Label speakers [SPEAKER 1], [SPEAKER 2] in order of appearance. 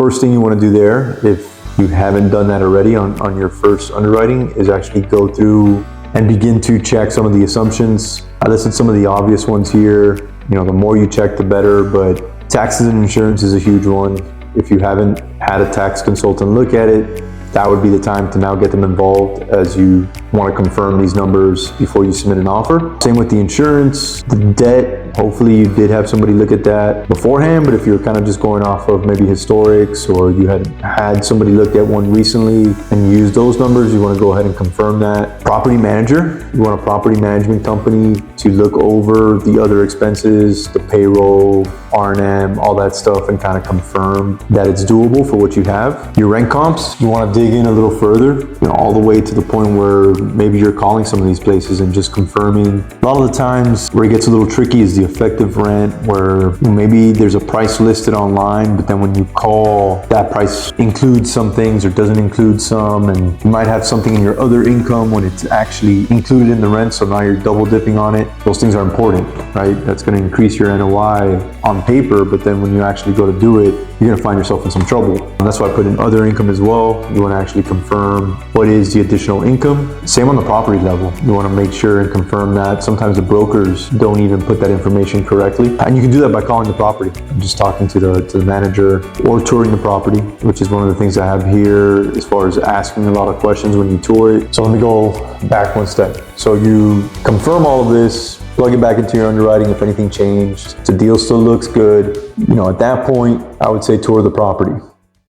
[SPEAKER 1] First thing you want to do there, if you haven't done that already on your first underwriting, is actually go through and begin to check some of the assumptions. I listed some of the obvious ones here. You know, the more you check, the better, but taxes and insurance is a huge one. If you haven't had a tax consultant look at it, that would be the time to now get them involved, as you want to confirm these numbers before you submit an offer. Same with the insurance, the debt. Hopefully you did have somebody look at that beforehand, but if you're kind of just going off of maybe historics, or you had somebody look at one recently and use those numbers, you want to go ahead and confirm that. Property manager, you want a property management company to look over the other expenses, the payroll, R&M, all that stuff, and kind of confirm that it's doable for what you have. Your rent comps, you want to dig in a little further, all the way to the point where maybe you're calling some of these places and just confirming. A lot of the times where it gets a little tricky is the effective rent, where maybe there's a price listed online, but then when you call, that price includes some things or doesn't include some, and you might have something in your other income when it's actually included in the rent, so now you're double dipping on it. Those things are important, right? That's going to increase your NOI on paper, but then when you actually go to do it, you're going to find yourself in some trouble. And that's why I put in other income as well. You want to actually confirm what is the additional income. Same on the property level. You want to make sure and confirm that. Sometimes the brokers don't even put that information correctly. And you can do that by calling the property. I'm just talking to the manager, or touring the property, which is one of the things I have here as far as asking a lot of questions when you tour it. So let me go back one step. So you confirm all of this, plug it back into your underwriting if anything changed. The deal still looks good. At that point, I would say tour the property.